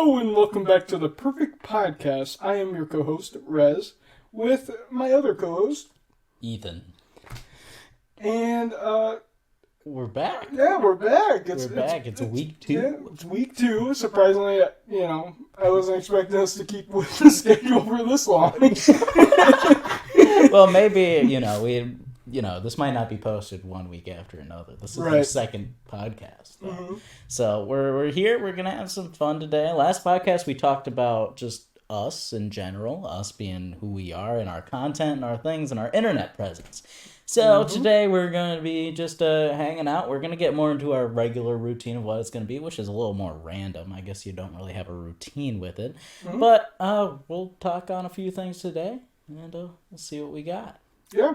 Hello and welcome back to the Perfect Podcast. I am your co-host, Rez, with my other co-host, Ethan. And, we're back. Yeah, we're back. We're back. It's week 2. Yeah, it's week 2. Surprisingly, I wasn't expecting us to keep with the schedule for this long. Well, maybe, this might not be posted one week after another. This is our second podcast. Mm-hmm. So we're here. We're going to have some fun today. Last podcast, we talked about just us in general, us being who we are and our content and our things and our internet presence. So today we're going to be just hanging out. We're going to get more into our regular routine of what it's going to be, which is a little more random. I guess you don't really have a routine with it. Mm-hmm. But we'll talk on a few things today, and we'll see what we got. Yeah.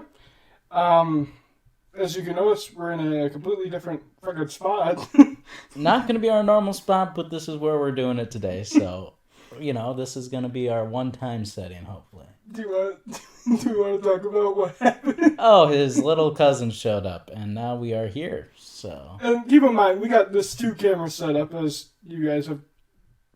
As you can notice, we're in a completely different fucking spot. Not going to be our normal spot, but this is where we're doing it today. So, this is going to be our one-time setting, hopefully. Do you want to talk about what happened? Oh, his little cousin showed up, and now we are here, so... And keep in mind, we got this 2-camera setup, as you guys have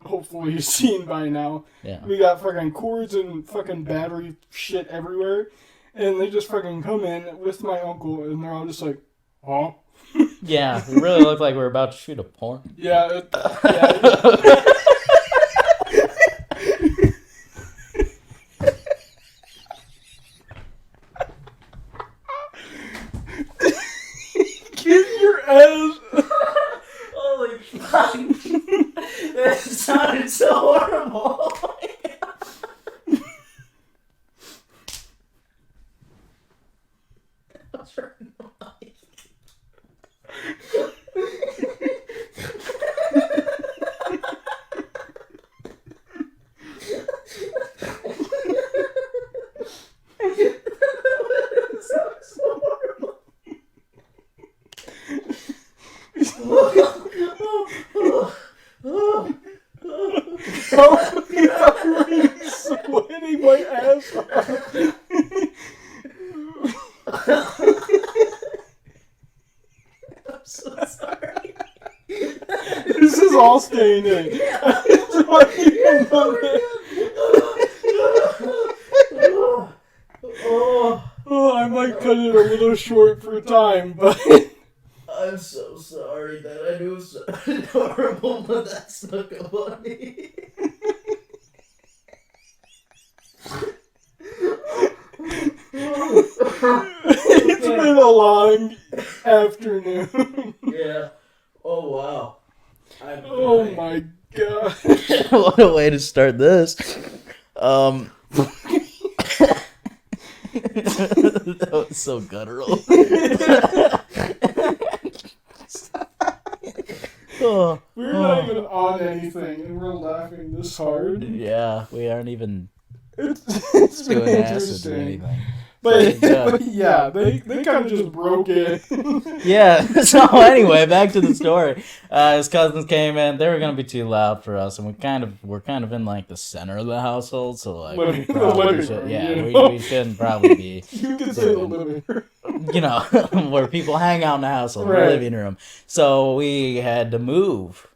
hopefully seen by now. Yeah. We got fucking cords and fucking battery shit everywhere, and they just fucking come in with my uncle, and they're all just like, huh? Yeah, we really look like we're about to shoot a porn. Yeah. Get your ass. Holy fuck. That sounded so horrible. I'm really sweating my ass off. I'm so sorry. This is all staying in. I might cut it a little short for time, but... I'm so sorry that I knew so horrible, but that's not funny. It's been a long afternoon. Yeah. Oh, wow. Oh, my God. What a way to start this. That was so guttural. We're not even on anything, and we're laughing this hard. Yeah, we aren't even it's doing been acid or anything. But yeah, they kind of just broke it. Yeah, so anyway, back to the story. His cousins came in. They were going to be too loud for us, and we're kind of in like the center of the household, so like we shouldn't probably be. You can say the living room. Where people hang out in the household, the living room. So we had to move.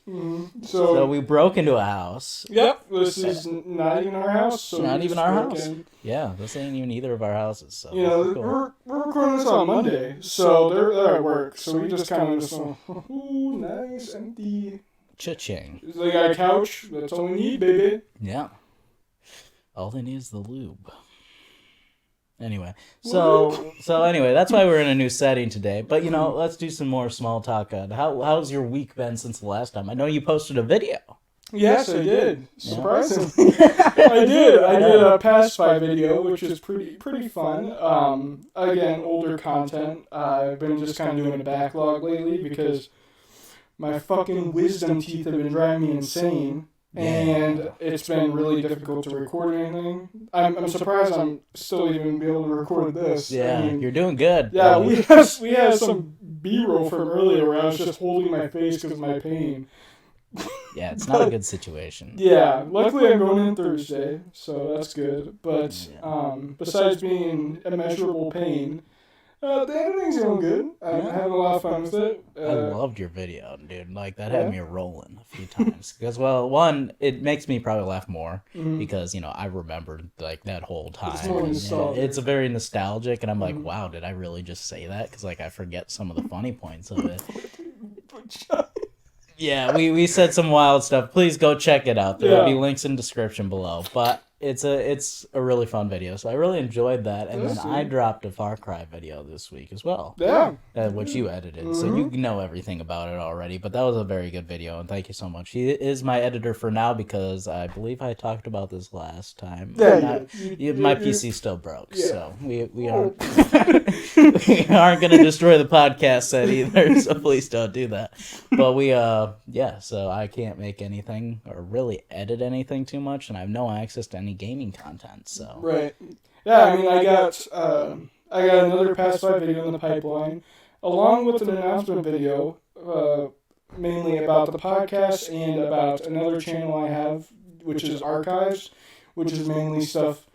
Mm-hmm. So we broke into a house. Yep, this is not even our house. So not even our house. Yeah, this ain't even either of our houses. So cool. we're recording this on Monday, so they're at work. So we just kind of just, nice, empty. Cha-ching. They got a couch. That's all we need, baby. Yeah. All they need is the lube. Anyway, so anyway, that's why we're in a new setting today. But let's do some more small talk. How's your week been since the last time? I know you posted a video. Yes, I did. Surprisingly, I did. I did a Pacify video, which is pretty fun. Again, older content. I've been just kind of doing a backlog lately because my fucking wisdom teeth have been driving me insane. And it's been really difficult to record anything. I'm surprised I'm still even be able to record this. Yeah, you're doing good. Yeah, we had some B-roll from earlier where I was just holding my face because of my pain. Yeah, it's not a good situation. Yeah, luckily I'm going in Thursday, so that's good. But besides being in immeasurable pain, The editing's going good. I'm having a lot of fun with it. I loved your video, dude. Like, that had me rolling a few times. Because, well, one, it makes me probably laugh more because, you know, I remembered, like, that whole time. It's more nostalgic. It's a very nostalgic, and I'm like, wow, did I really just say that? Because, like, I forget some of the funny points of it. Yeah, we said some wild stuff. Please go check it out. There will be links in the description below. But it's a really fun video, so I really enjoyed that. And then I dropped a Far Cry video this week as well. Yeah. Which you edited, so you know everything about it already. But that was a very good video, and thank you so much. He is my editor for now because I believe I talked about this last time. Yeah, my PC still broke, so we aren't we aren't gonna destroy the podcast set either. So please don't do that. But so I can't make anything or really edit anything too much, and I have no access to any gaming content. So right, yeah. I mean, I got another Past 5 video in the pipeline, along with an announcement video, mainly about the podcast and about another channel I have, which is Archives, which is mainly stuff,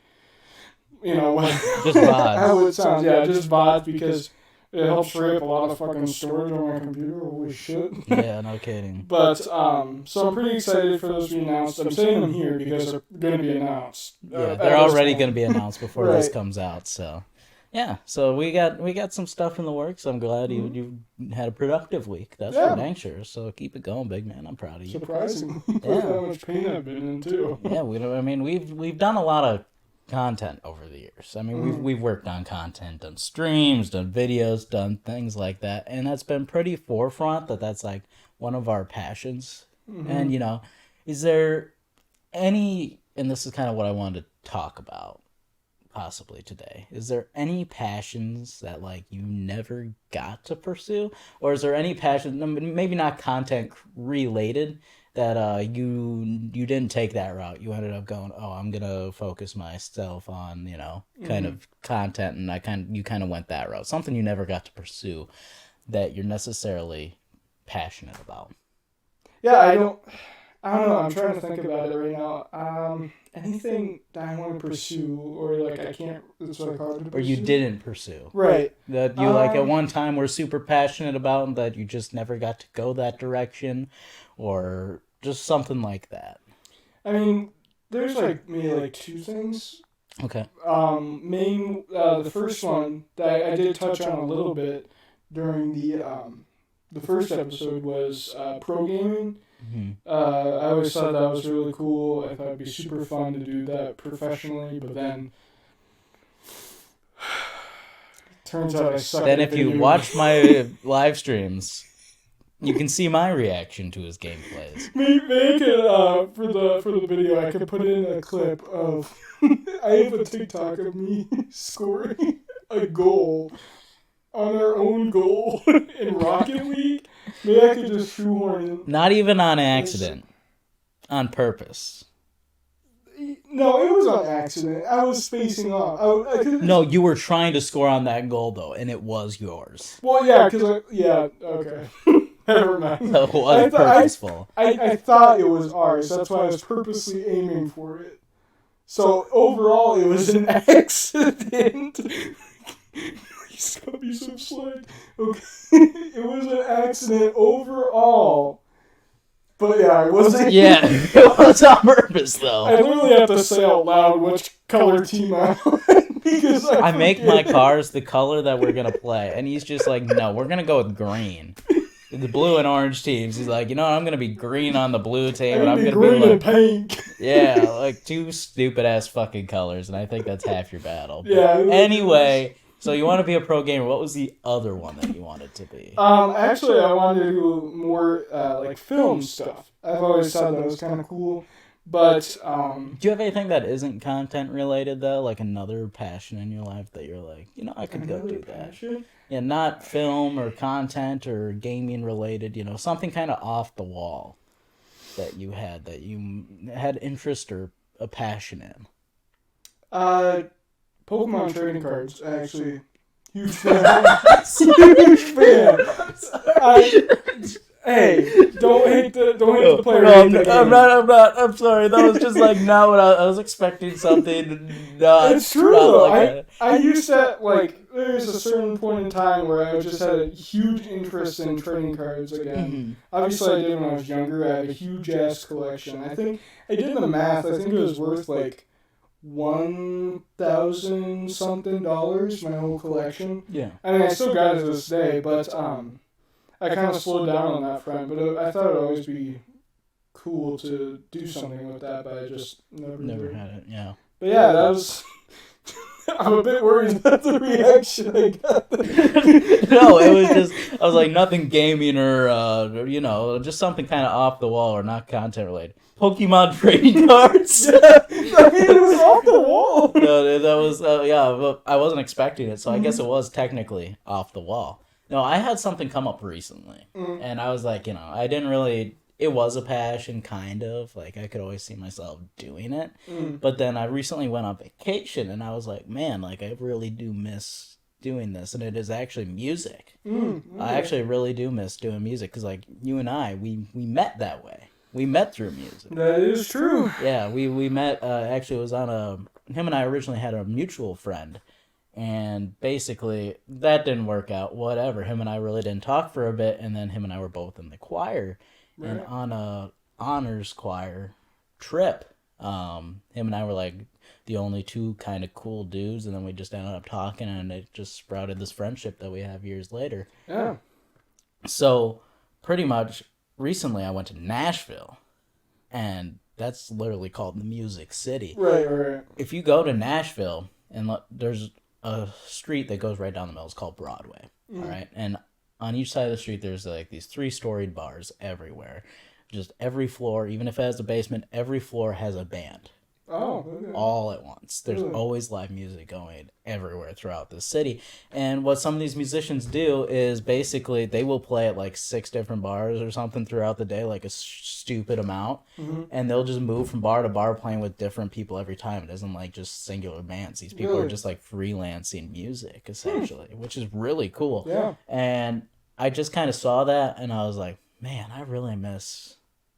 you know, just VODs. How it sounds, yeah, just VODs, because it helps free up a lot of fucking storage on my computer. Holy shit. Yeah, no kidding. But, so I'm pretty excited for those to be announced. I'm saying them here because they're going to be announced. Yeah, they're already going to be announced before this comes out, so. Yeah, so we got some stuff in the works. I'm glad you had a productive week. That's for dang sure. So keep it going, big man. I'm proud of you. Surprising. How much pain I've been in, too. Yeah, we've done a lot of content over the years. I mean, we've worked on content, done streams, done videos, done things like that, and that's been pretty forefront. That's like one of our passions. And you know, is there any? And this is kind of what I wanted to talk about possibly today. Is there any passions that like you never got to pursue, or is there any passion, maybe not content related, that you didn't take that route? You ended up going, oh, I'm gonna focus myself on, you know, kind of content, and you kind of went that route. Something you never got to pursue that you're necessarily passionate about. Yeah, I don't know. I'm trying to think about it right now. Anything that I want to pursue, or like I can't. That's what I call it. Or you didn't pursue. Right. That you like at one time were super passionate about, and that you just never got to go that direction, or just something like that. I mean, there's like maybe like two things. Okay. The first one that I did touch on a little bit during the first episode was pro gaming. I always thought that was really cool. I thought it'd be super fun to do that professionally, but then turns out I suck. Then if you watch my live streams, you can see my reaction to his gameplays. Make it for the video. I could put in a clip of I have a TikTok of me scoring a goal on our own goal in Rocket League. Maybe I could just shoehorn in. Not even on accident. On purpose. No, it was on accident. I was spacing off. No, you were trying to score on that goal, though, and it was yours. Well, yeah, because okay. Never mind. So it was purposeful. I thought it was ours. That's why I was purposely aiming for it. So overall, it was an accident. Please don't be so slight. Okay. It was an accident overall. But yeah, it wasn't. Yeah, it was on purpose, though. I literally have to say out loud which color team I'm on, because I make my cars the color that we're going to play. And he's just like, no, we're going to go with green. The blue and orange teams. He's like, you know what, I'm going to be green on the blue team. And I'm going to be green and pink. Yeah, like two stupid-ass fucking colors. And I think that's half your battle. But yeah. Anyway, so you want to be a pro gamer. What was the other one that you wanted to be? Actually, I wanted to do more like film stuff. I've always thought that was kind of cool. But do you have anything that isn't content related though? Like another passion in your life that you're like, you know, I could go do that. Passion? Yeah, not film or content or gaming related. You know, something kind of off the wall that you had interest or a passion in. Pokemon trading cards, actually. Huge fan. Huge fan. Hey, don't hate the player. I'm sorry. That was just like not what I was expecting. Something. It's true though. Like I used to there's a certain point in time where I just had a huge interest in trading cards again. Mm-hmm. Obviously, I did when I was younger. I had a huge ass collection. I think I did the math. I think it was worth like $1,000 something, my whole collection. Yeah. I mean, I still got it to this day, but I kind of slowed down on that front. But I thought it would always be cool to do something with that, but I just never had it. Yeah. But yeah, that was. I'm a bit worried about the reaction I got. No, it was just I was like nothing gaming or just something kind of off the wall or not content related. Pokemon trading cards. Yeah, I mean, it was off the wall. No, that was but I wasn't expecting it, so I guess it was technically off the wall. No, I had something come up recently, and I was like, I didn't really. It was a passion, kind of. Like, I could always see myself doing it. But then I recently went on vacation, and I was like, man, like, I really do miss doing this. And it is actually music. I actually really do miss doing music, because, like, you and I, we met that way. We met through music. That is true. Yeah, we met, actually, it was on him and I originally had a mutual friend. And basically, that didn't work out, whatever. Him and I really didn't talk for a bit, and then him and I were both in the choir. Right. And on a honors choir trip, him and I were like the only two kind of cool dudes, and then we just ended up talking, and it just sprouted this friendship that we have years later. Yeah. So, pretty much, recently I went to Nashville, and that's literally called the Music City. Right. If you go to Nashville, and there's a street that goes right down the middle, it's called Broadway, all right? And on each side of the street, there's like these 3-storied bars everywhere. Just every floor, even if it has a basement, every floor has a band. Oh, okay. All at once. There's always live music going everywhere throughout the city. And what some of these musicians do is basically they will play at like 6 different bars or something throughout the day, like a stupid amount. And they'll just move from bar to bar playing with different people every time. It isn't like just singular bands. These people are just like freelancing music, essentially, which is really cool. Yeah. And I just kind of saw that, and I was like, man, I really miss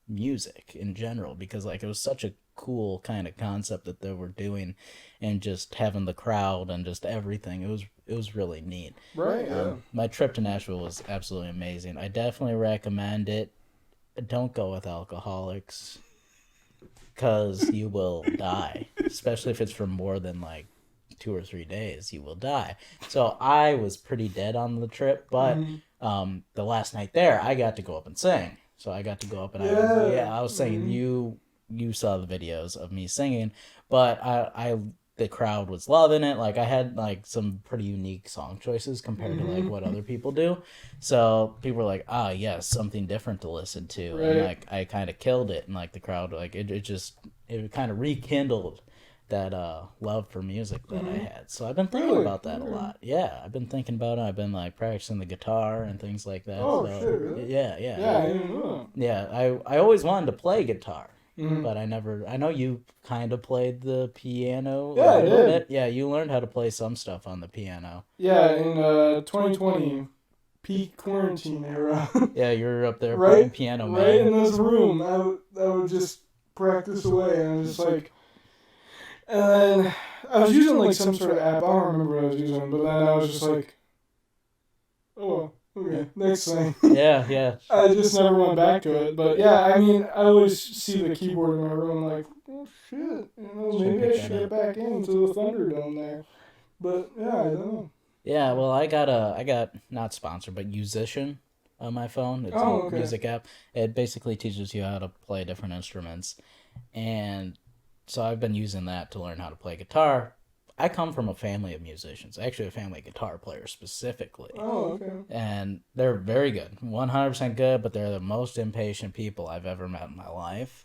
music in general, because like it was such a cool kind of concept that they were doing, and just having the crowd and just everything. It was really neat. Right. My trip to Nashville was absolutely amazing. I definitely recommend it. Don't go with alcoholics, because you will die, especially if it's for more than like 2 or 3 days. You will die. So I was pretty dead on the trip, but the last night there, I got to go up and sing. So I got to go up and I was singing. You saw the videos of me singing, but the crowd was loving it. Like I had like some pretty unique song choices compared to like what other people do. So people were like, yes, something different to listen to. Right. And like I kind of killed it, and like the crowd, like it kind of rekindled that love for music that I had. So I've been thinking about that a lot. Yeah, I've been thinking about it. I've been like practicing the guitar and things like that. Oh, so, shit, really? Yeah. Yeah, I didn't know. Yeah, I always wanted to play guitar. But I know you kind of played the piano. Yeah, I did. Bit. Yeah, you learned how to play some stuff on the piano. Yeah, in 2020, peak quarantine era. Yeah, you're up there playing piano, man. Right in this room. I would just practice away, and I was just like... And then I was using like some sort of app. I don't remember what I was using, but then I was just like, oh, okay, next thing. Yeah. I just never went back to it. But yeah, I mean, I always see the keyboard in my room like, oh shit, maybe I should get back into the Thunderdome there. But yeah, I don't know. Yeah, well, I got not sponsored, but Musician on my phone. It's a music app. It basically teaches you how to play different instruments, and so I've been using that to learn how to play guitar. I come from a family of musicians, actually a family of guitar players specifically. Oh, okay. And they're very good, 100% good, but they're the most impatient people I've ever met in my life.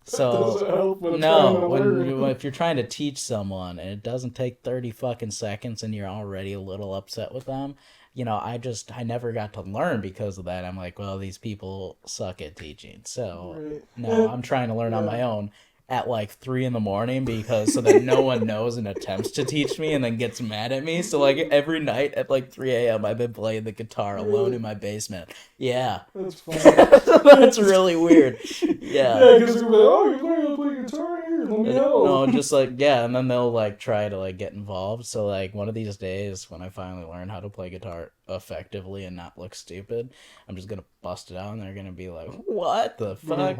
So, if you're trying to teach someone and it doesn't take 30 fucking seconds and you're already a little upset with them, I never got to learn because of that. I'm like, well, these people suck at teaching. So, I'm trying to learn on my own. at like 3 a.m. because so that no one knows and attempts to teach me and then gets mad at me. So like every night at like 3 a.m. I've been playing the guitar alone in my basement. Yeah. That's funny. That's really weird. Yeah. Yeah, because they're like, oh, you're learning to play guitar here. Let me know. No, just like, yeah, and then they'll like try to like get involved. So like one of these days when I finally learn how to play guitar effectively and not look stupid, I'm just gonna bust it out and they're gonna be like, what the fuck?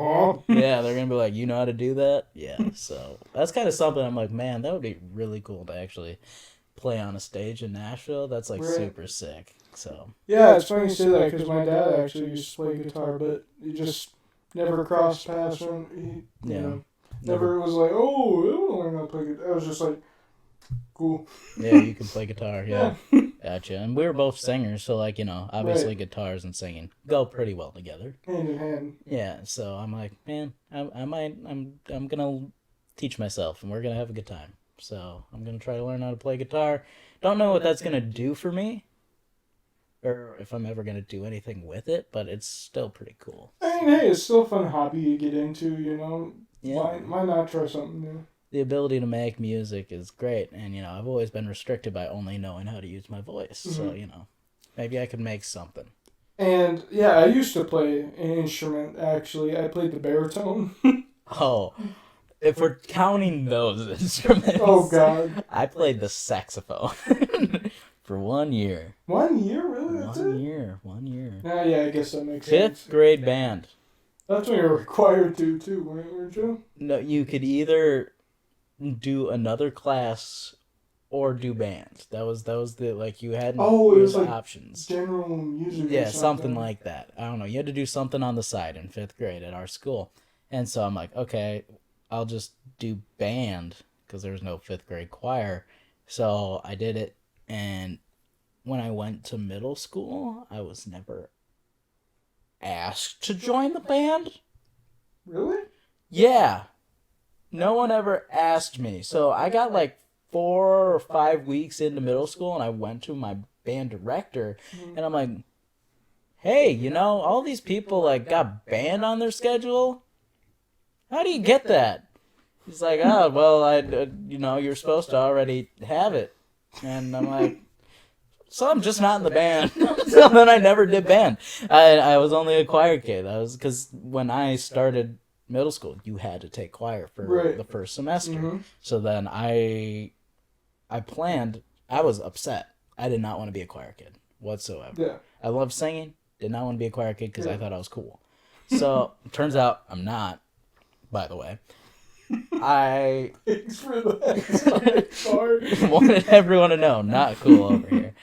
Yeah, they're gonna be like, you know how to do that? Yeah, so that's kind of something I'm like, man, that would be really cool to actually play on a stage in Nashville. That's like super sick. So yeah, it's funny you say that because my dad actually used to play guitar, but he just never crossed paths when he, you know, never was like, oh, I want to learn how to play guitar. I was just like, cool. Yeah, you can play guitar. Yeah. Gotcha. And we were both singers, so like, you know, obviously guitars and singing go pretty well together. Hand in hand. Yeah, so I'm like, man, I'm gonna teach myself and we're gonna have a good time. So I'm gonna try to learn how to play guitar. Don't know what that's gonna do for me, or if I'm ever gonna do anything with it, but it's still pretty cool. I mean, hey, it's still a fun hobby to get into, you know. Yeah. Why not try something new? The ability to make music is great, and you know I've always been restricted by only knowing how to use my voice. So you know, maybe I could make something. And yeah, I used to play an instrument. Actually, I played the baritone. Oh, if we're counting those instruments, oh god, I played the saxophone for 1 year. 1 year, really? That's it? 1 year. Yeah, I guess that makes sense. 5th grade band. That's when you're required to too, weren't you? No, you could either do another class or do band. That was the like you had it was like options. General music. Yeah, something like that. I don't know. You had to do something on the side in 5th grade at our school, and so I'm like, okay, I'll just do band because there was no 5th grade choir. So I did it, and when I went to middle school, I was never asked to join the band. Really? Yeah. No one ever asked me. So I got like 4 or 5 weeks into middle school and I went to my band director and I'm like, hey, you know, all these people like got band on their schedule. How do you get that? He's like, oh, well, you know, you're supposed to already have it. And I'm like, so I'm just not in the band. So then I never did band. I was only a choir kid. Because when I started middle school, you had to take choir for the first semester. So then I planned, I was upset. I did not want to be a choir kid whatsoever. Yeah. I loved singing, did not want to be a choir kid because I thought I was cool. So turns out I'm not, by the way. Thanks for that. Sorry. Wanted everyone to know, not cool over here.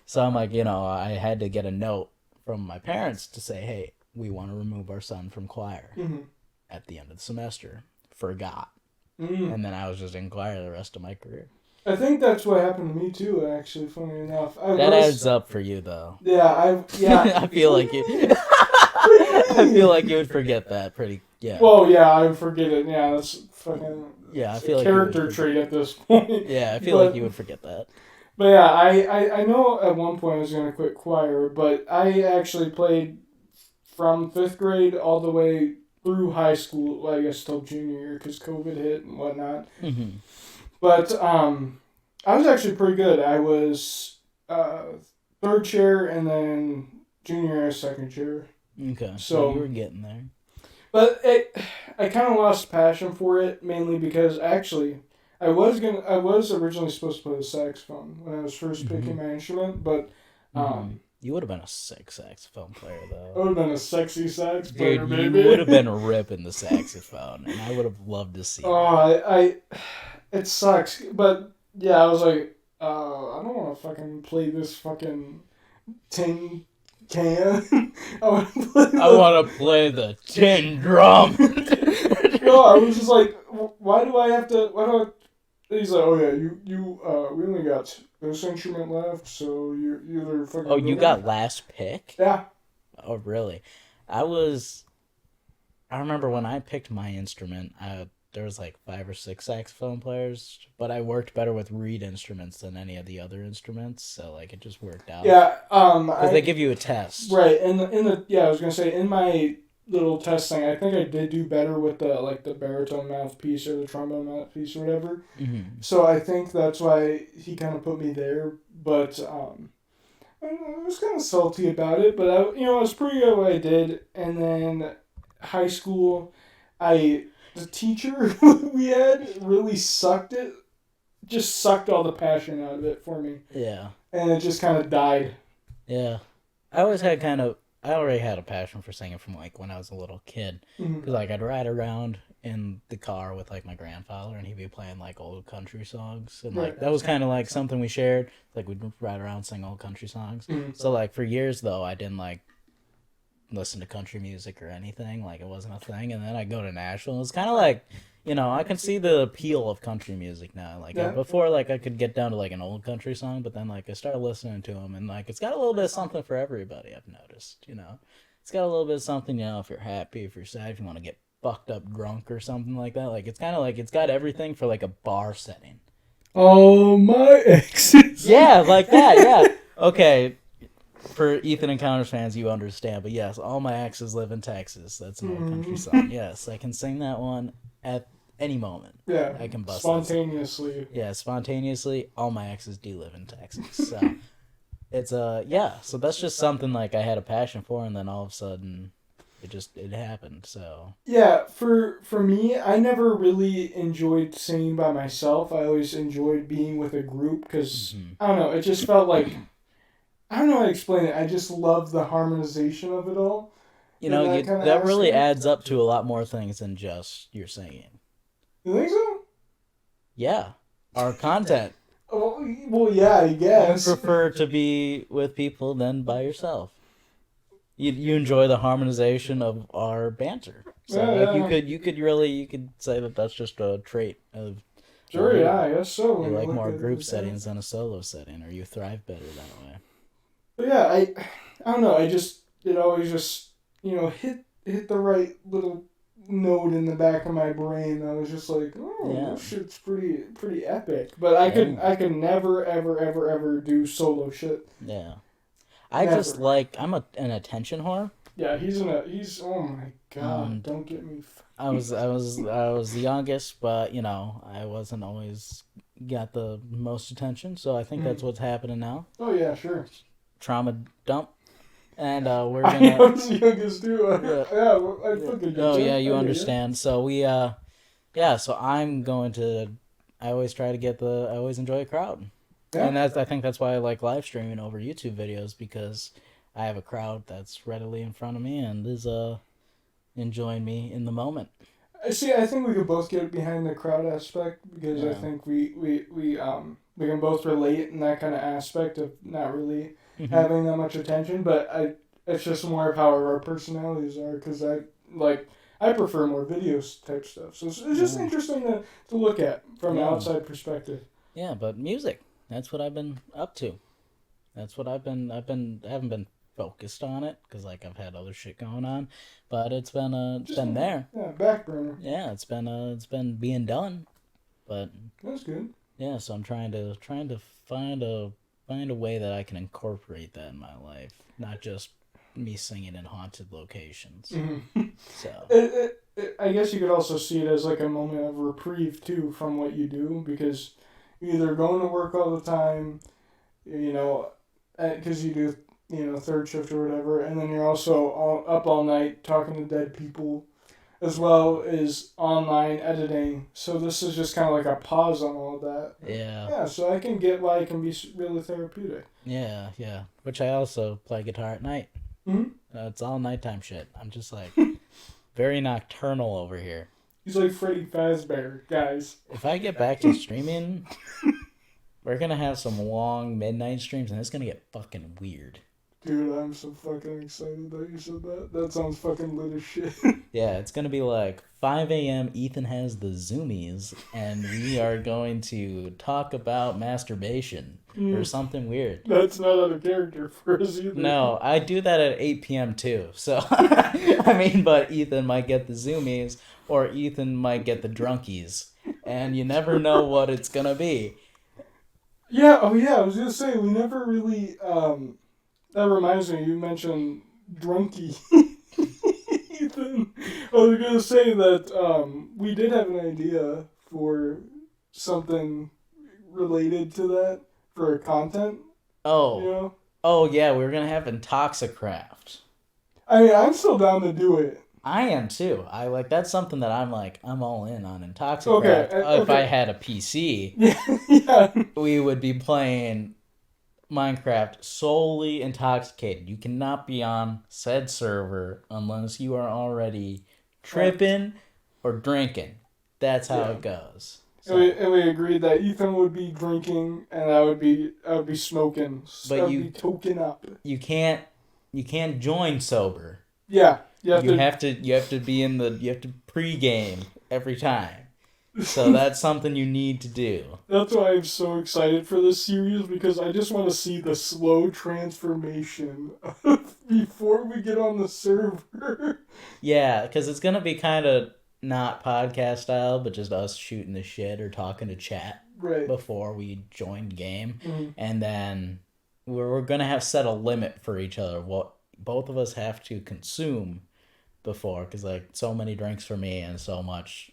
So I'm like, you know, I had to get a note from my parents to say, hey, we want to remove our son from choir at the end of the semester. Forgot. And then I was just in choir the rest of my career. I think that's what happened to me too, actually, funny enough. That adds up for you, though. Yeah, I feel like you... I feel like you would forget that pretty... Yeah. Well, yeah, I would forget it. Yeah, that's fucking... Yeah, I feel like character trait at this point. Yeah, I feel like you would forget that. But yeah, I know at one point I was going to quit choir, but I actually played from 5th grade all the way through high school, well, I guess till junior year, because COVID hit and whatnot. But I was actually pretty good. I was 3rd chair, and then junior year, 2nd chair. Okay, so you were getting there. But I kind of lost passion for it, mainly because actually... I was originally supposed to play the saxophone when I was first picking my instrument, but you would have been a sick saxophone player though. I would have been a sexy sax player, dude, you would have been ripping the saxophone, and I would have loved to see. Oh, it sucks, but yeah, I was like, I don't want to fucking play this fucking tin can. I want to play the tin drum. No, I was just like, why do I have to? He's like, oh yeah, you we only got this instrument left, so you're either fucking... Oh, you got last pick? Yeah. Oh, really? I remember when I picked my instrument, there was like 5 or 6 saxophone players, but I worked better with reed instruments than any of the other instruments, so like it just worked out. Yeah, because they give you a test. Right, I was gonna say, in my little test thing. I think I did do better with the baritone mouthpiece or the trombone mouthpiece or whatever. Mm-hmm. So I think that's why he kind of put me there. But I was kind of salty about it. But I was pretty good at what I did. And then high school, the teacher we had really sucked it. Just sucked all the passion out of it for me. Yeah. And it just kind of died. Yeah. I already had a passion for singing from like when I was a little kid. Because like I'd ride around in the car with like my grandfather and he'd be playing like old country songs. And like that was kind of like something we shared. Like we'd ride around sing old country songs. Mm-hmm. So like for years though, I didn't like listen to country music or anything. Like it wasn't a thing. And then I go to Nashville. It's kind of like, I can see the appeal of country music now. Like before, like I could get down to like an old country song, but then like I started listening to them, and like it's got a little bit of something for everybody. I've noticed, it's got a little bit of something. If you're happy, if you're sad, if you want to get fucked up drunk or something like that. Like it's kind of like it's got everything for like a bar setting. Oh my exes. Yeah, like that. Yeah. Okay. For Ethan Encounters fans, you understand, but yes, all my exes live in Texas. That's an old country song. Yes, I can sing that one at any moment. Yeah, I can bust spontaneously. Yeah, spontaneously. All my exes do live in Texas, so it's so that's just something like I had a passion for, and then all of a sudden, it happened. So yeah, for me, I never really enjoyed singing by myself. I always enjoyed being with a group because I don't know. It just felt like I don't know how to explain it. I just love the harmonization of it all. That really adds up to a lot more things than just your singing. You think so? Yeah. Our content. Well, yeah, I guess. You prefer to be with people than by yourself. You enjoy the harmonization of our banter. So you could say that that's just a trait of. Sure, yeah, I guess so. You like more group settings than a solo setting, or you thrive better that way. But yeah, I don't know. It always just hit the right little note in the back of my brain. I was just like, this shit's pretty epic. But I could never ever do solo shit. Yeah, I'm an attention whore. Yeah, he's oh my god, don't get me. I was the youngest, but I wasn't always got the most attention. So I think that's what's happening now. Oh yeah, sure. Trauma dump. And we're gonna. I was the youngest too. I fucking. Oh yeah, you understand. So we so I'm going to. I always enjoy a crowd, and I think that's why I like live streaming over YouTube videos, because I have a crowd that's readily in front of me and is enjoying me in the moment. See, I think we could both get behind the crowd aspect, because I think we can both relate in that kind of aspect of not really having that much attention, but it's just more of how our personalities are, because I prefer more videos type stuff, so it's just interesting to look at from an outside perspective. Yeah, but music, that's what I've been up to. That's what I haven't been focused on it, because like I've had other shit going on, but it's been there. Yeah, back burner. Yeah, it's been being done, but that's good. Yeah, so I'm trying to find a way that I can incorporate that in my life, not just me singing in haunted locations. So I guess you could also see it as like a moment of reprieve too from what you do, because you're either going to work all the time, because you do third shift or whatever, and then you're also up all night talking to dead people, as well as online editing. So this is just kind of like a pause on all of that. Yeah. Yeah, so I can get why it can be really therapeutic. Yeah. Which I also play guitar at night. It's all nighttime shit. I'm just like very nocturnal over here. He's like Freddy Fazbear, guys. If I get back to streaming, we're gonna have some long midnight streams, and it's gonna get fucking weird. Dude, I'm so fucking excited that you said that. That sounds fucking lit as shit. Yeah, it's going to be like 5 a.m. Ethan has the zoomies, and we are going to talk about masturbation or something weird. That's not out of character for us either. No, I do that at 8 p.m. too. So, but Ethan might get the zoomies, or Ethan might get the drunkies, and you never know what it's going to be. Yeah, I was going to say, we never really... That reminds me, you mentioned drunkie. something. I was gonna say that we did have an idea for something related to that for content. Oh. You know? Oh yeah, we were gonna have Intoxicraft. I mean, I'm still down to do it. I am too. That's something that I'm all in on Intoxicraft. Okay. If I had a PC, yeah. we would be playing Minecraft solely intoxicated. You cannot be on said server unless you are already tripping or drinking. That's how it goes. So. And we agreed that Ethan would be drinking and I would be smoking. But I would be token up. You can't join sober. Yeah. You have to pregame every time. So that's something you need to do. That's why I'm so excited for this series, because I just want to see the slow transformation before we get on the server. Yeah, because it's going to be kind of not podcast style, but just us shooting the shit or talking to chat before we join game. Mm-hmm. And then we're going to have set a limit for each other, what both of us have to consume before, because so many drinks for me and so much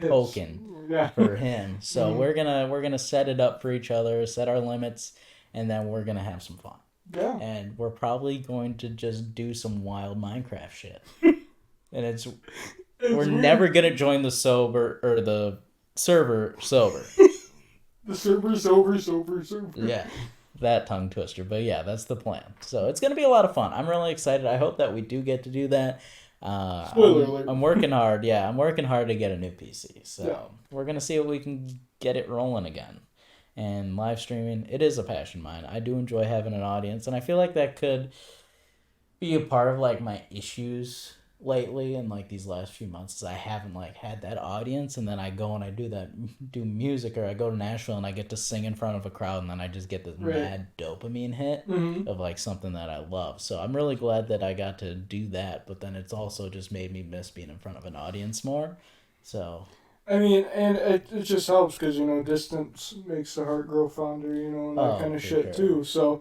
token for him. So we're gonna set it up for each other, set our limits, and then we're gonna have some fun. Yeah. And we're probably going to just do some wild Minecraft shit. And we're weird. Never gonna join the server sober. The server sober. Yeah. That tongue twister. But yeah, that's the plan. So it's gonna be a lot of fun. I'm really excited. I hope that we do get to do that. Spoiler alert. I'm working hard. Yeah, I'm working hard to get a new PC. So we're going to see if we can get it rolling again. And live streaming, it is a passion of mine. I do enjoy having an audience. And I feel like that could be a part of my issues lately in these last few months, is I haven't had that audience, and then I go and I do music, or I go to Nashville and I get to sing in front of a crowd, and then I just get this mad dopamine hit of something that I love. So I'm really glad that I got to do that, but then it's also just made me miss being in front of an audience more. So I mean, and it just helps because distance makes the heart grow fonder, and that kind of shit too. So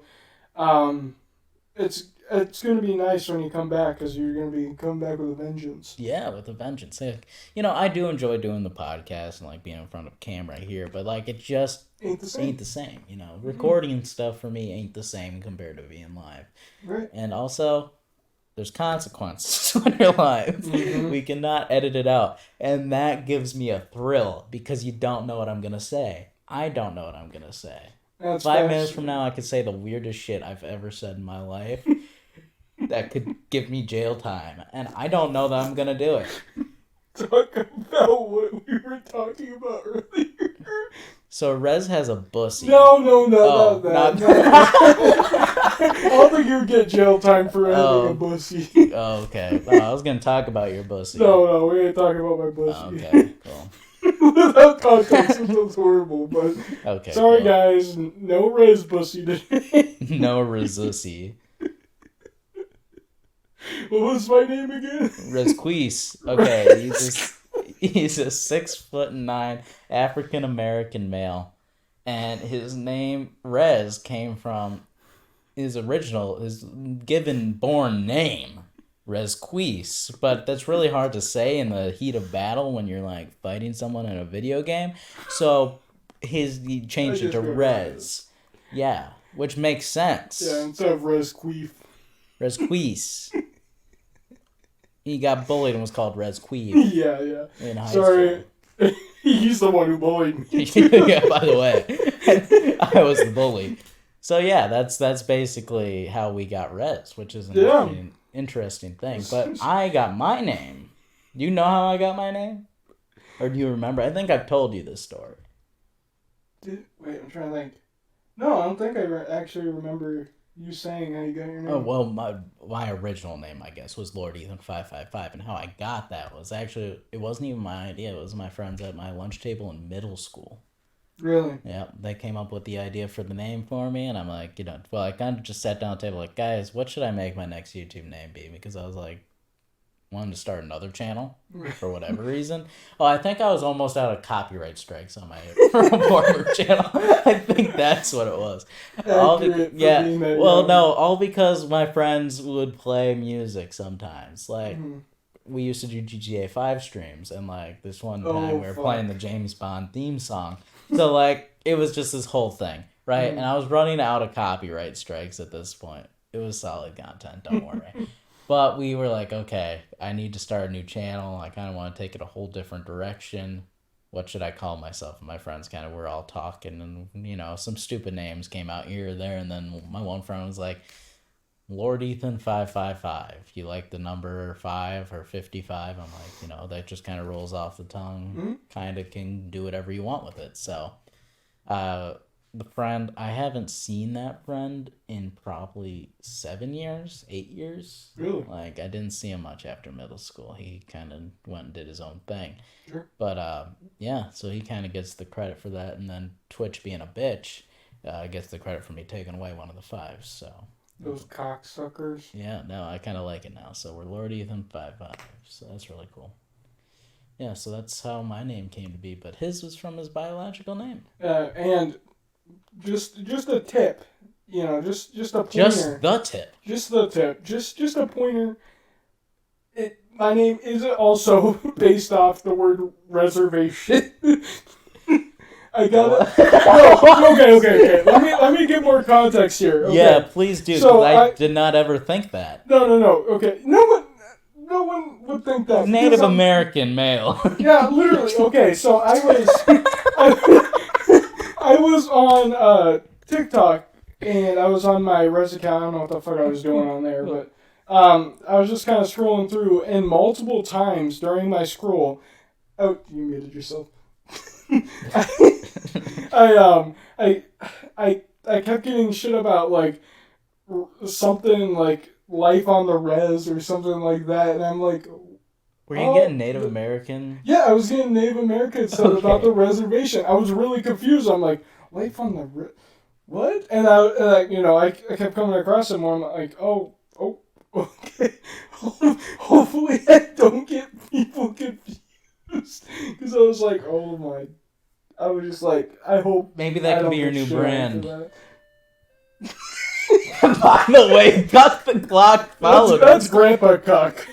it's going to be nice when you come back, because you're going to be coming back with a vengeance. Yeah, with a vengeance. I do enjoy doing the podcast and being in front of camera here, but it just ain't the same. Recording stuff for me ain't the same compared to being live. Right. And also, there's consequences when you're live. Mm-hmm. We cannot edit it out. And that gives me a thrill, because you don't know what I'm going to say. I don't know what I'm going to say. That's 5 minutes from now, I could say the weirdest shit I've ever said in my life. That could give me jail time, and I don't know that I'm gonna do it. Talk about what we were talking about earlier. So Rez has a bussy. No, not that. I don't think you would get jail time for having a bussy. Oh, okay. Well, I was gonna talk about your bussy. No, we ain't talking about my bussy. Okay, cool. Without context, it sounds horrible, but okay. Sorry, guys, no Rez bussy today. No Rezussy. What was my name again? Rezquis. Okay, he's a 6'9" African American male, and his name Rez came from his given born name, Rezquis. But that's really hard to say in the heat of battle when you're fighting someone in a video game. So he changed it to Rez. Yeah, which makes sense. Yeah, instead of Rezquis. Rezquis. He got bullied and was called Rezquis. Yeah. In high school. He's the one who bullied me. Yeah, by the way. I was the bully. So yeah, that's basically how we got Rez, which is an interesting thing. But I got my name. Do you know how I got my name? Or do you remember? I think I've told you this story. Wait, I'm trying to think. No, I don't think I actually remember you saying how you got your name. Oh, well, my original name, I guess, was Lord Ethan 555, and how I got that was actually, it wasn't even my idea. It was my friends at my lunch table in middle school. Really? Yeah, they came up with the idea for the name for me, and I'm like, I kind of just sat down at the table guys, what should I make my next YouTube name be? Because I was wanted to start another channel for whatever reason. Oh, I think I was almost out of copyright strikes on my former channel. I think that's what it was. All because my friends would play music sometimes. we used to do GTA 5 streams, and like this one time we were playing the James Bond theme song. So like it was just this whole thing, right? And I was running out of copyright strikes at this point. It was solid content, don't worry. But we were like, okay, I need to start a new channel. I kind of want to take it a whole different direction. What should I call myself? And my friends kind of were all talking, and, you know, some stupid names came out here or there. And then my one friend was like, Lord Ethan 555. You like the number 5 or 55? I'm like, you know, that just kind of rolls off the tongue. Mm-hmm. Kind of can do whatever you want with it. So, the friend, I haven't seen that friend in probably 7 years, 8 years. Really? Like, I didn't see him much after middle school. He kind of went and did his own thing. Sure. But, yeah, so he kind of gets the credit for that. And then Twitch being a bitch gets the credit for me taking away one of the 5s, so... Those cocksuckers. Yeah, no, I kind of like it now. So we're Lord Ethan 55. So that's really cool. Yeah, so that's how my name came to be. But his was from his biological name. And just a tip, you know, just a pointer. Just the tip. Just the tip. Just a pointer. My name isn't also based off the word reservation. I got it. Okay. Let me get more context here. Okay. Yeah, please do. So I did not ever think that. No. Okay, no one would think that. Native American male. Yeah, literally. Okay, so I was on TikTok, and I was on my Res account. I don't know what the fuck I was doing on there, but I was just kind of scrolling through, and multiple times during my scroll, you muted yourself. I kept getting shit about like something like life on the res or something like that, and I'm like, were you getting Native American? Yeah, I was getting Native American stuff about the reservation. I was really confused. I'm like, life on the what? And I kept coming across it more. I'm like, oh, okay. Hopefully I don't get people confused. Because I was like, oh my... I was just like, I hope... Maybe that could be your new brand. By the way, Cuck the Clock followed us. That's Grandpa Cuck.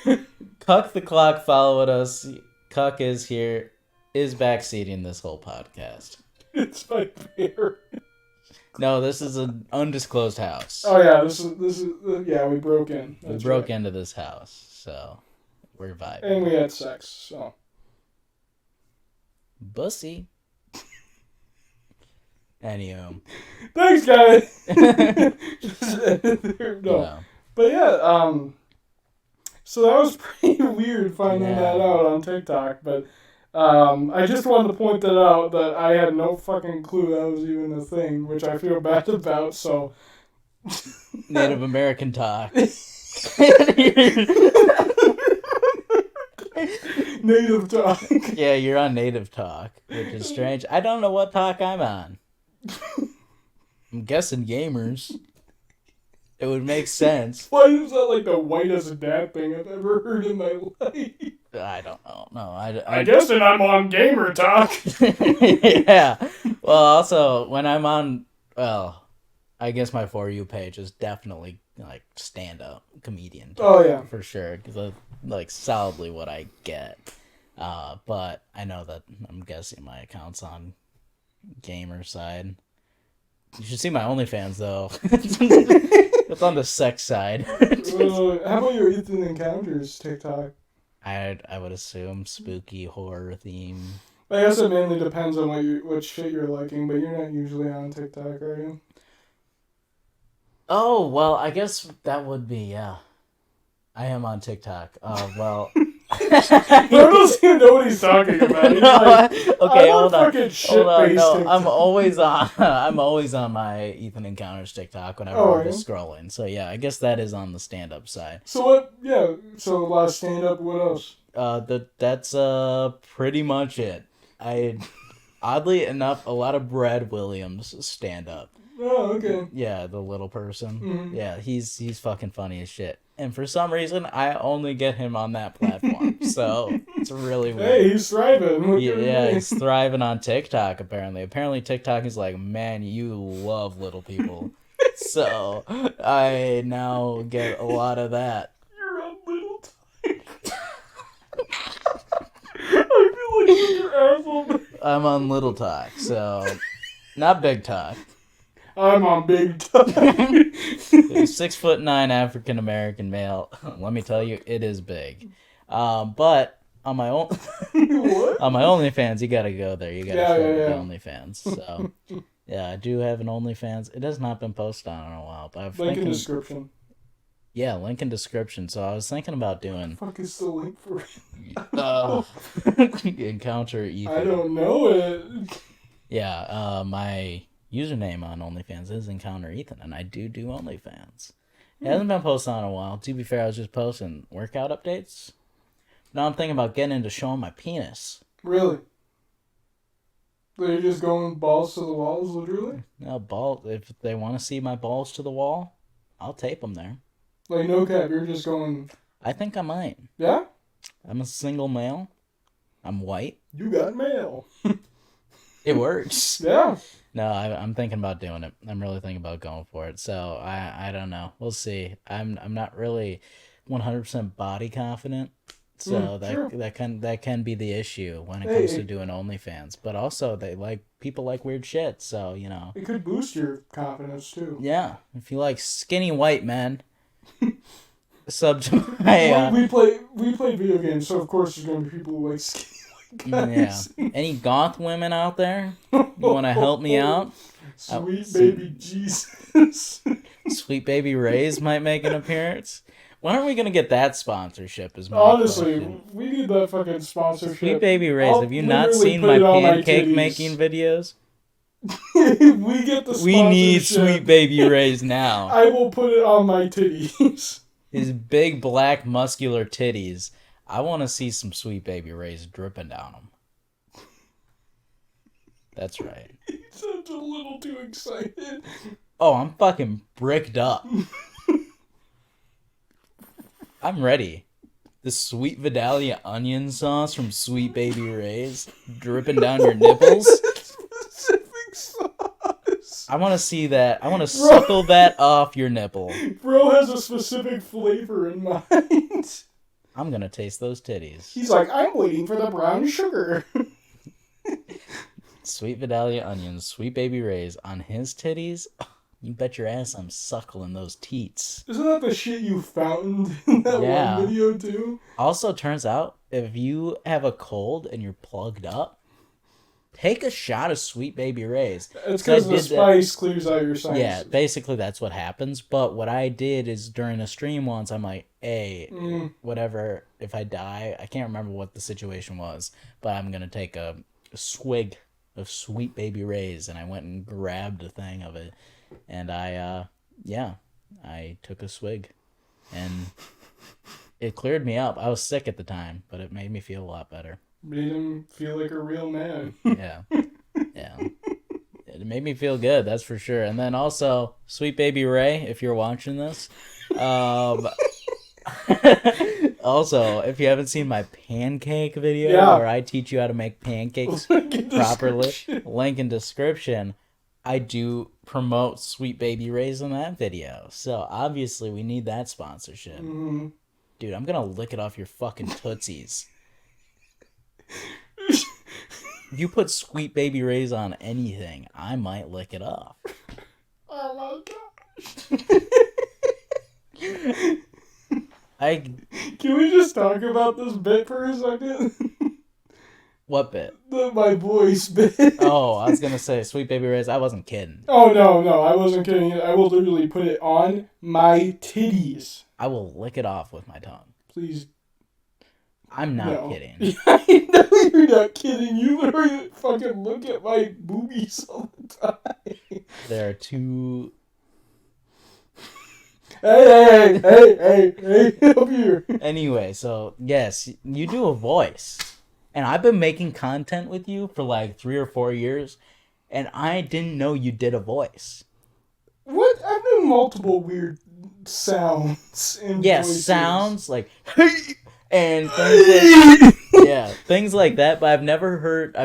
Cuck the Clock followed us. Cuck is here, is backseating this whole podcast. It's my parents. No, this is an undisclosed house. Oh yeah, this is yeah, we broke in. We broke into this house, so we're vibing. And we had sex, so... Bussy. Anywho. Thanks, guys. No. Yeah. But yeah, so that was pretty weird finding that out on TikTok. But I just wanted to point that out that I had no fucking clue that was even a thing, which I feel bad about. So Native American talk. Native talk. Yeah, you're on Native Talk, which is strange. I don't know what talk I'm on. I'm guessing gamers. It would make sense. Why is that like the whitest dad thing I've ever heard in my life? I don't know. No, I guess that I'm on Gamer Talk. Yeah. Well, also, when I'm on, I guess my For You page is definitely like stand-up comedian talk, oh yeah, for sure, because that's like solidly what I get. But I know that I'm guessing my account's on gamer side. You should see my OnlyFans though. It's on the sex side. How about your Ethan Encounters TikTok? I would assume spooky horror theme. I guess it mainly depends on what shit you're liking, but you're not usually on TikTok, are you? Oh, well, I guess that would be, yeah. I am on TikTok. Well... I don't even know what he's talking about. He's like, okay, hold on. No, I'm always on my Ethan Encounters TikTok whenever I'm just scrolling. So yeah, I guess that is on the stand-up side. So what? Yeah. So a lot of stand-up. What else? That's pretty much it. Oddly enough, a lot of Brad Williams stand-up. Oh, okay. Yeah, the little person. Mm-hmm. Yeah, he's fucking funny as shit. And for some reason, I only get him on that platform. So it's really weird. Hey, he's thriving. Yeah, he's thriving on TikTok, apparently. Apparently, TikTok is like, man, you love little people. So I now get a lot of that. You're on Little Talk. I'm on Little Talk, so not Big Talk. I'm on Big Talk. 6'9" African American male. Let me tell you, it is big. But on my own, on my OnlyFans, you gotta go there. You gotta show the OnlyFans. So yeah, I do have an OnlyFans. It has not been posted on in a while, but I've link in description. Yeah, link in description. So I was thinking about doing. What the fuck is the link for it? Encounter Ethan. I don't know it. Yeah, my username on OnlyFans is Encounter Ethan, and I do OnlyFans. It hasn't been posted on in a while. To be fair, I was just posting workout updates. Now I'm thinking about getting into showing my penis. Really? They're just going balls to the walls, literally? No, if they want to see my balls to the wall, I'll tape them there. Like, no cap, you're just going... I think I might. Yeah? I'm a single male. I'm white. You got mail. It works. Yeah. No, I'm thinking about doing it. I'm really thinking about going for it. So I don't know. We'll see. I'm not really 100% body confident. So that can be the issue when it comes to doing OnlyFans. But also people like weird shit. So it could boost your confidence too. Yeah, if you like skinny white men, sub to my. We play video games, so of course there's gonna be people who like skinny white guys. Yeah. Any goth women out there? You want to help me out? Sweet baby Jesus. Sweet Baby Ray's might make an appearance. When are we gonna get that sponsorship? Honestly, we need that fucking sponsorship. Sweet Baby Ray's. Have you not seen my pancake making videos? We get the sponsorship. We need Sweet Baby Ray's now. I will put it on my titties. His big black muscular titties. I want to see some Sweet Baby Ray's dripping down them. That's right. He sounds a little too excited. Oh, I'm fucking bricked up. I'm ready. The Sweet Vidalia onion sauce from Sweet Baby Ray's dripping down your nipples. Specific sauce. I want to see that. I want to suckle that off your nipple. Bro has a specific flavor in mind. I'm going to taste those titties. He's like, I'm waiting for the brown sugar. Sweet Vidalia onions, Sweet Baby Ray's on his titties. You bet your ass I'm suckling those teats. Isn't that the shit you found in that one video too? Also, turns out, if you have a cold and you're plugged up, take a shot of Sweet Baby Ray's. It's because the spice clears out your sinuses. Yeah, basically that's what happens. But what I did is during a stream once, I'm like, hey, whatever, if I die, I can't remember what the situation was, but I'm going to take a swig of Sweet Baby Ray's, and I went and grabbed a thing of it. And I took a swig, and it cleared me up. I was sick at the time, but it made me feel a lot better. Made him feel like a real man. Yeah. It made me feel good, that's for sure. And then also, Sweet Baby Ray, if you're watching this, also, if you haven't seen my pancake video where I teach you how to make pancakes properly, link in description. I do promote Sweet Baby Ray's in that video. So, obviously, we need that sponsorship. Mm-hmm. Dude, I'm gonna lick it off your fucking tootsies. If you put Sweet Baby Ray's on anything, I might lick it off. Oh my gosh. Can we just talk about this bit for a second? What bit? My voice bit. Oh, I was gonna say Sweet Baby Ray's. I wasn't kidding. Oh no, I wasn't kidding. I will literally put it on my titties. I will lick it off with my tongue. Please. I'm not kidding. I know you're not kidding. You literally fucking look at my boobies all the time. There are two. Hey, up here. Anyway, so yes, you do a voice. And I've been making content with you for like 3 or 4 years, and I didn't know you did a voice. What? I've done multiple weird sounds and voices. Sounds like and things like, things like that. But I've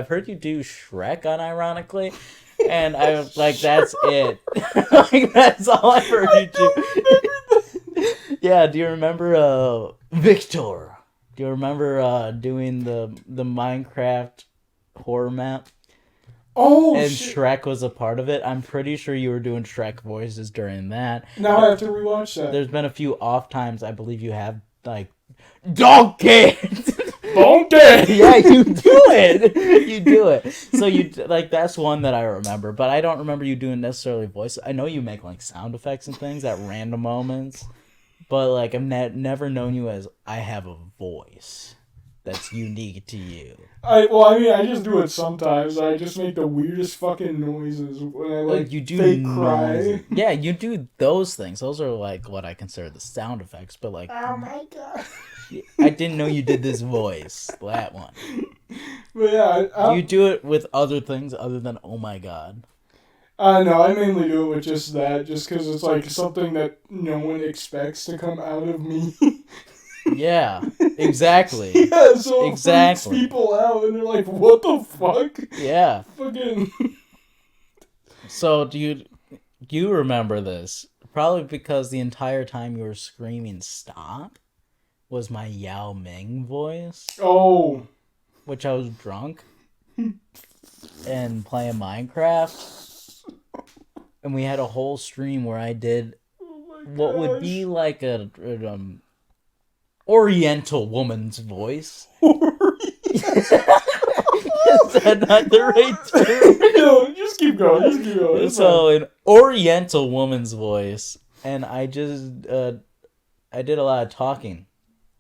heard you do Shrek unironically, and I was like, that's it. Like that's all I've heard you do. Yeah, do you remember Victor? Do you remember doing the Minecraft horror map. Oh, and shit. Shrek was a part of it. I'm pretty sure you were doing Shrek voices during that. Now I have to rewatch that. There's been a few off times. I believe you have like Donkey. Donkey. Yeah, you do it. You do it. So you like that's one that I remember, but I don't remember you doing necessarily voice. I know you make like sound effects and things at random moments, but like I've never known you as I have a voice that's unique to you. I just do it sometimes. I just make the weirdest fucking noises when I like you do fake cry. Yeah, you do those things. Those are like what I consider the sound effects. But like, oh my god, I didn't know you did this voice. That one. But yeah, Do you do it with other things other than oh my god? No, I mainly do it with just that, just because it's like something that no one expects to come out of me. Yeah, exactly. Yeah, so exactly. It freaks people out, and they're like, "What the fuck?" Yeah. Fucking. So do you remember this? Probably because the entire time you were screaming "stop" was my Yao Ming voice. Oh. Which I was drunk and playing Minecraft, and we had a whole stream where I did what would be like a Oriental woman's voice. Is that not the right term? No, just keep going. Just keep going. So an Oriental woman's voice, and I just I did a lot of talking.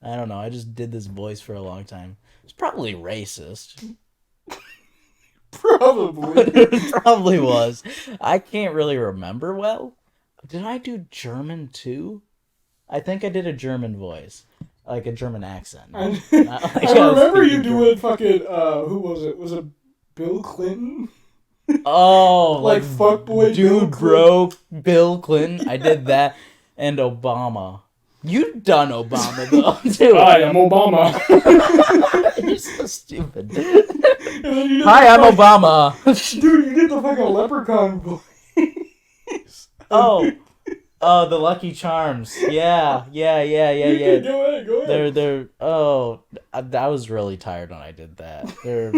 I don't know. I just did this voice for a long time. It's probably racist. Probably. It probably was. I can't really remember well. Did I do German too? I think I did a German voice. Like a German accent. I remember you doing fucking, who was it? Was it Bill Clinton? Oh, like fuckboy dude, bro, Bill Clinton. I did that, and Obama. You've done Obama though too. I am Obama. You're so stupid. Hi, I'm Obama. Dude, you get the fucking leprechaun voice. Oh, the Lucky Charms. Yeah. Go ahead. They're. Oh, I was really tired when I did that. They're.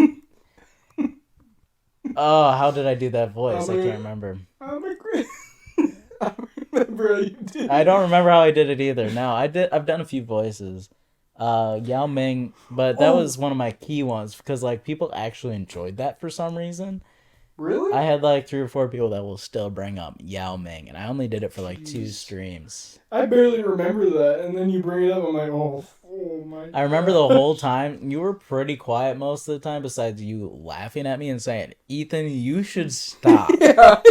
Oh, how did I do that voice? I can't remember. I remember how you did. I don't remember how I did it either. No, I've done a few voices. Yao Ming, but that was one of my key ones because like people actually enjoyed that for some reason. Really? I had like 3 or 4 people that will still bring up Yao Ming, and I only did it for like 2 streams. I barely remember that, and then you bring it up, I'm like, oh my God. I remember the whole time, you were pretty quiet most of the time, besides you laughing at me and saying, Ethan, you should stop. Yeah.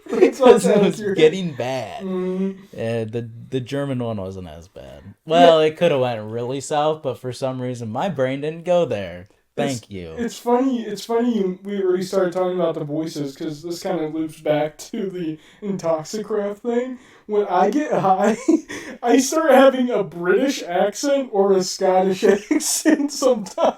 Because it was getting bad. Mm-hmm. The German one wasn't as bad. Well, it could have went really south, but for some reason, my brain didn't go there. Thank you. It's funny we already started talking about the voices, because this kind of loops back to the Intoxicraft thing. When I get high, I start having a British accent or a Scottish accent sometimes.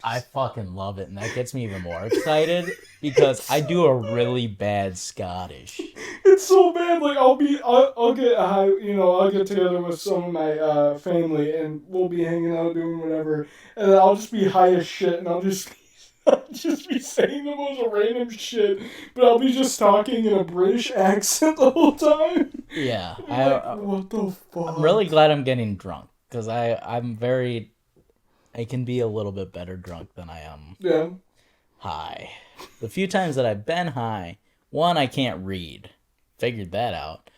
I fucking love it, and that gets me even more excited, because I do a really bad Scottish. It's so bad, like, I'll get high, I'll get together with some of my family, and we'll be hanging out doing whatever, and then I'll just be high as shit, and I'll just be saying the most random shit, but I'll be just talking in a British accent the whole time. Yeah. What the fuck? I'm really glad I'm getting drunk, because I can be a little bit better drunk than I am high. The few times that I've been high, 1, I can't read. Figured that out.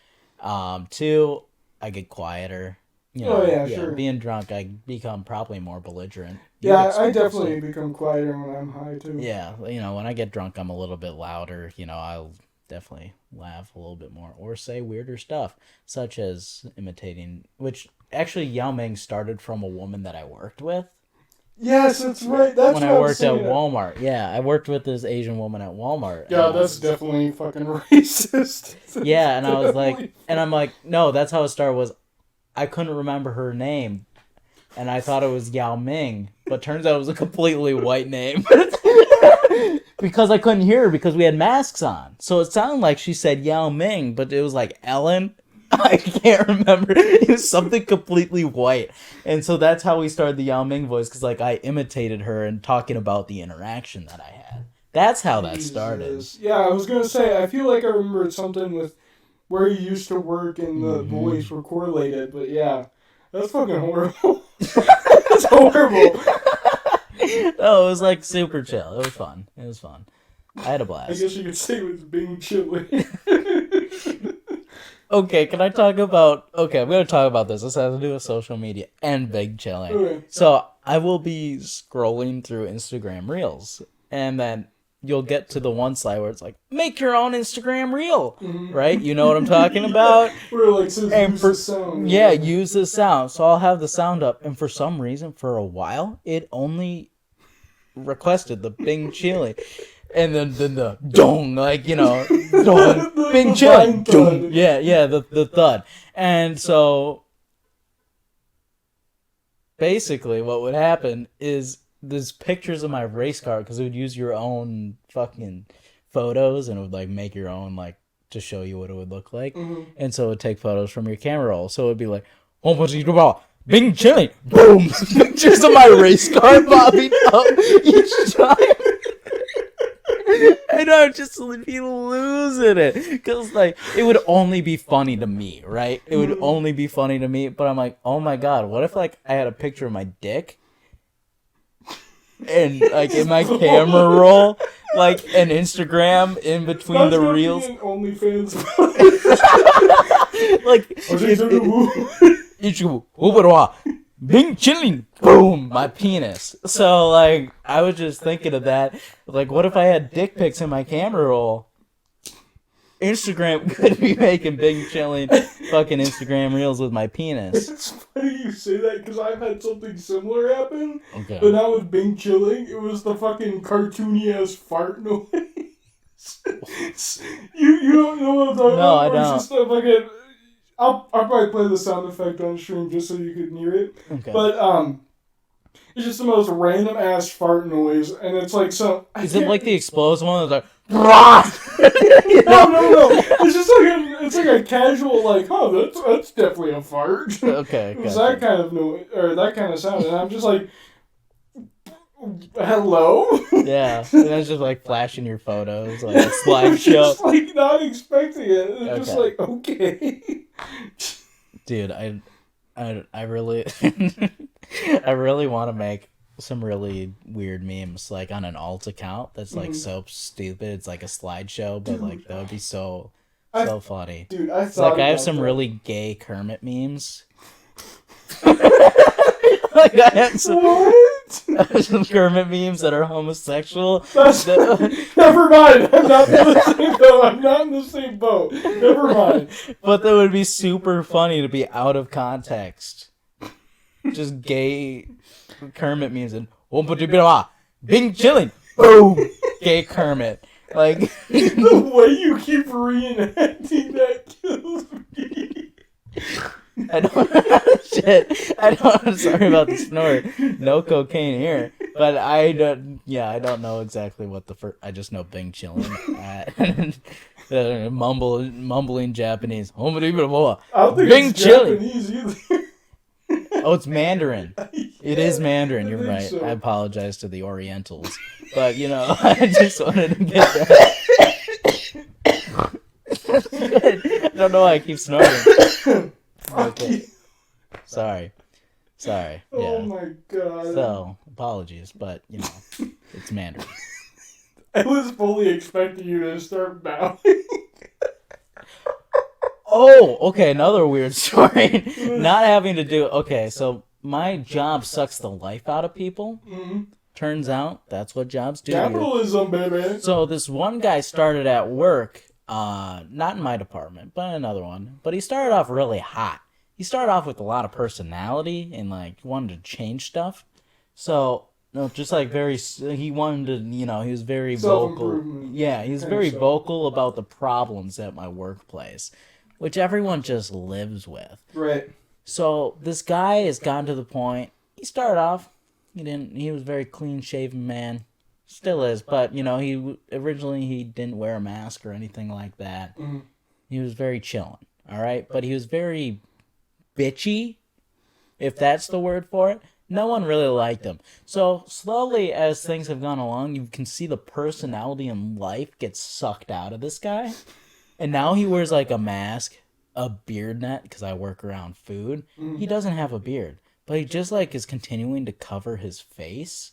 2, I get quieter. Sure. Being drunk, I become probably more belligerent. Yeah, I definitely become quieter when I'm high, too. Yeah, when I get drunk, I'm a little bit louder. I'll definitely laugh a little bit more or say weirder stuff, such as imitating, which actually Yao Ming started from a woman that I worked with. Yes, that's right. That's when I worked at Walmart. Yeah, I worked with this Asian woman at Walmart. Yeah, that's definitely fucking racist. Yeah, and I was like, I'm like, no, that's how it started. Was I couldn't remember her name, and I thought it was Yao Ming, but turns out it was a completely white name. Because I couldn't hear her because we had masks on, so it sounded like she said Yao Ming, but it was like Ellen. I can't remember. It was something completely white. And so that's how we started the Yao Ming voice, because like I imitated her and talking about the interaction that I had. That's how that started. Yeah, I was going to say, I feel like I remembered something with where you used to work and the voice were correlated, but yeah, that's fucking horrible. That's horrible. Oh, it was like super chill. It was fun. It was fun. I had a blast. I guess you could say it was Bing Chili. Okay, can I talk about... Okay, I'm going to talk about this. This has to do with social media and big chilling. Okay. So, I will be scrolling through Instagram Reels, and then you'll get to the one slide where it's like, make your own Instagram Reel, right? You know what I'm talking about? Where it like says use the sound. Yeah, use the sound. So, I'll have the sound up, and for some reason, for a while, it only requested the Bing Chili. And then the dong, like, you know, dong, Bing Chili, dong. Yeah, the thud. And so, basically, what would happen is there's pictures of my race car, because it would use your own fucking photos, and it would, like, make your own, like, to show you what it would look like. And so it would take photos from your camera roll. So it would be like, Bing Chili, boom, pictures of my race car bobbing up each time. And I would just be losing it. Because, like, it would only be funny to me, right? It would only be funny to me. But I'm like, oh my god, what if, like, I had a picture of my dick? And, like, in my camera roll, like, an Instagram in between the reels. That's OnlyFans. Like, Bing chilling, boom, my penis. So, like, I was just thinking of that. Like, what if I had dick pics in my camera roll? Instagram could be making Bing chilling fucking Instagram Reels with my penis. It's funny you say that, because I've had something similar happen. Okay. But not with Bing chilling. It was the fucking cartoony-ass fart noise. you don't know what I'm talking about? No, I don't. It's just a fucking... I'll probably play the sound effect on stream just so you can hear it. Okay. But it's just the most random ass fart noise, and it's like so. Is it like the explosive one that's like? No. It's just like a casual like, oh, that's definitely a fart. Okay. It's that kind of noise or that kind of sound, and I'm just like, hello. Yeah, and it's just like flashing your photos, like a slideshow. Just like not expecting it. It's just like okay. Dude, I really, I really want to make some really weird memes, like on an alt account that's like so stupid. It's like a slideshow, but like that would be so funny. Dude, I thought I have some really gay Kermit memes. Like I have some Kermit memes that are homosexual. Never mind. I'm not in the same boat. I'm not in the same boat. Never mind. But that would be super funny to be out of context. Just gay Kermit memes and Bing chilling. Boom. Gay Kermit. Like the way you keep reenacting that kills me. I don't. Shit. I'm sorry about the snort. No cocaine here. But I don't. Yeah, I don't know exactly what the first. I just know Bing chilling. Mumbling Japanese. I don't think Bing it's chilling. Japanese either. Oh, it's Mandarin. It is Mandarin. You're right. So. I apologize to the Orientals, but you know, I just wanted to get that. I don't know why I keep snorting. Okay. Sorry. Yeah. Oh my god. So, apologies, but, you know, it's Mandarin. I was fully expecting you to start bowing. Oh, okay, another weird story. Not having to do... Okay, so my job sucks the life out of people. Mm-hmm. Turns out, that's what jobs do. Capitalism, baby. So this one guy started at work, not in my department, but another one. But he started off really hot. He started off with a lot of personality and, like, wanted to change stuff. So, just, like, he wanted to, you know, he was very vocal. Yeah, he was very vocal about the problems at my workplace, which everyone just lives with. Right. So, this guy has gotten to the point, he started off, he was a very clean-shaven man. Still is, but, you know, originally he didn't wear a mask or anything like that. Mm-hmm. He was very chillin'. all right? But he was very bitchy, if that's the word for it. No one really liked him. So slowly, as things have gone along, you can see the personality and life get sucked out of this guy. And now he wears like a mask, a beard net, because I work around food. He doesn't have a beard, but he just like is continuing to cover his face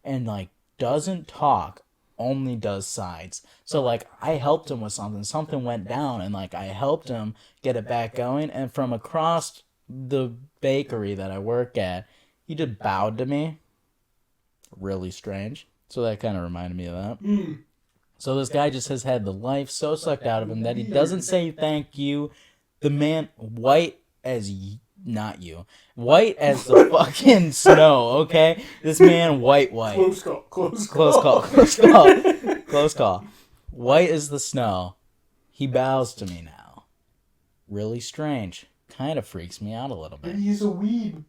and like doesn't talk, only does signs. So like I helped him with something went down, and like I helped him get it back going, and from across the bakery that I work at, he just bowed to me. Really strange. So that kind of reminded me of that. So this guy just has had the life so sucked out of him that he doesn't say thank you. The man, white as not you, white as the fucking snow. Okay, this man, white. Close call. Close call. White as the snow. He bows to me now. Really strange. Kind of freaks me out a little bit. He's a weeb.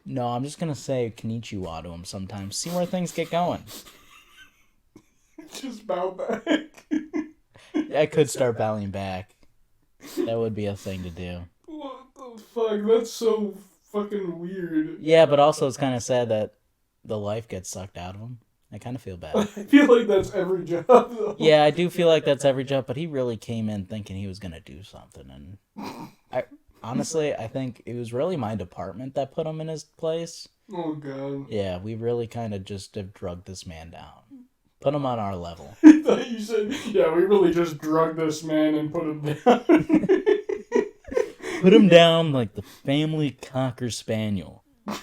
No, I'm just gonna say konnichiwa to him sometimes. See where things get going. Just bow back. I could start bowing back. That would be a thing to do. What the fuck? That's so fucking weird. Yeah, but also it's kind of sad that the life gets sucked out of him. I kind of feel bad. I feel like that's every job, though. Yeah, I do feel like that's every job, but he really came in thinking he was going to do something. And honestly, I think it was really my department that put him in his place. Oh, God. Yeah, we really kind of just have drugged this man down. Put him on our level. I thought you said, yeah, we really just drugged this man and put him down. Put him down like the family Cocker Spaniel. Oh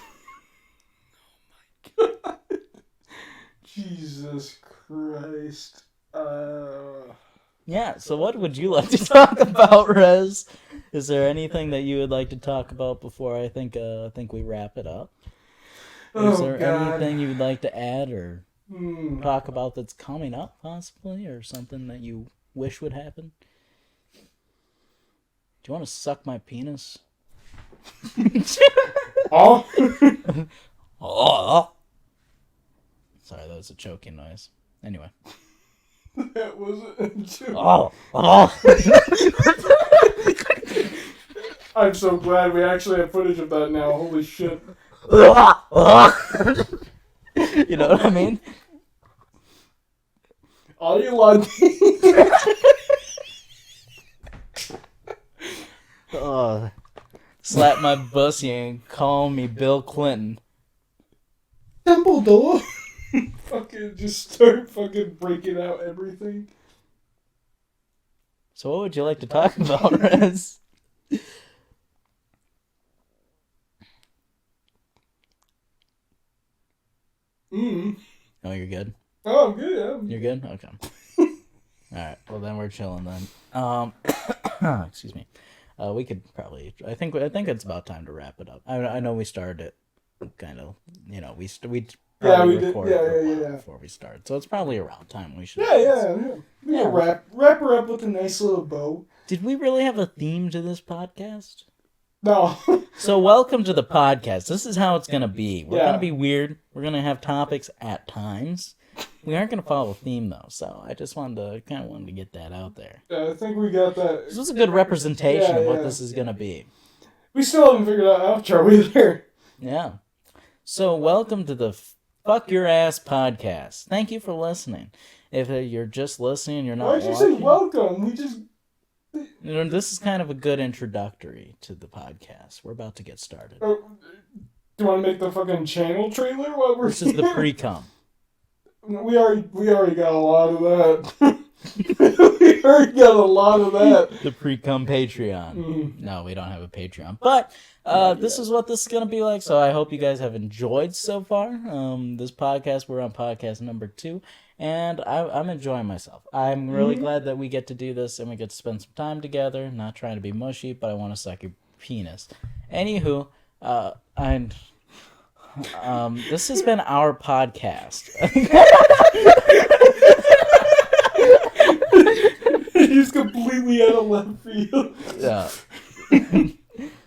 my God. Jesus Christ. Yeah, so what would you like to talk about, Rez? Is there anything that you would like to talk about before I think we wrap it up? Is there anything you would like to add or talk about that's coming up, possibly, or something that you wish would happen? Do you want to suck my penis? Oh. Oh. Sorry, that was a choking noise. Anyway. That wasn't a Oh. I'm so glad we actually have footage of that now. Holy shit. You know what I mean? Are you lucky? Oh, slap my pussy and call me Bill Clinton. Dumbledore. Fucking just start fucking breaking out everything. So what would you like to talk about, Rez? Oh, you're good? Oh, I'm good, yeah. You're good? Okay. Alright, well then we're chilling then. Excuse me. We could probably, I think it's about time to wrap it up. I know we started it kind of, you know, we probably recorded before we started, so it's probably around time we should. Yeah. Wrap her up with a nice little bow. Did we really have a theme to this podcast? No. So welcome to the podcast. This is how it's going to be. We're going to be weird. We're going to have topics at times. We aren't going to follow a theme, though, so I just wanted to get that out there. Yeah, I think we got that. This is a good representation of what this is going to be. We still haven't figured out outro either. Yeah. So welcome to the Fuck Your Ass podcast. Thank you for listening. If you're just listening, you're not Why'd you say welcome? We just... You know, this is kind of a good introductory to the podcast. We're about to get started. Do you want to make the fucking channel trailer while we're This is the pre-cum. We already got a lot of that. We already got a lot of that. The pre-cum Patreon. No, we don't have a Patreon. But this is what this is going to be like. So I hope you guys have enjoyed so far. This podcast, we're on podcast number 2. And I'm enjoying myself. I'm really glad that we get to do this and we get to spend some time together. Not trying to be mushy, but I want to suck your penis. Anywho, this has been our podcast. He's completely out of left field. Yeah.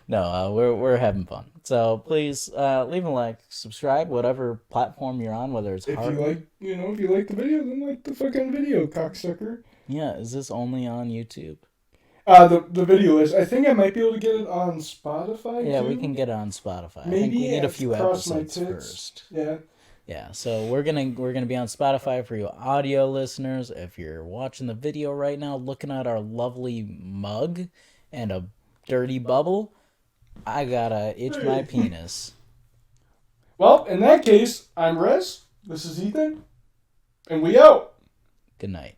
No, we're having fun. So please leave a like, subscribe, whatever platform you're on, whether it's if you like the video, then like the fucking video, cocksucker. Yeah, is this only on YouTube? The video is. I think I might be able to get it on Spotify. Yeah, too. we can get it on Spotify. Maybe I think we need a few cross my episodes tits. first. Yeah. Yeah, so we're gonna be on Spotify for you audio listeners. If you're watching the video right now, looking at our lovely mug and a dirty bubble, I gotta itch my penis. Well, in that case, I'm Rez. This is Ethan, and we out. Good night.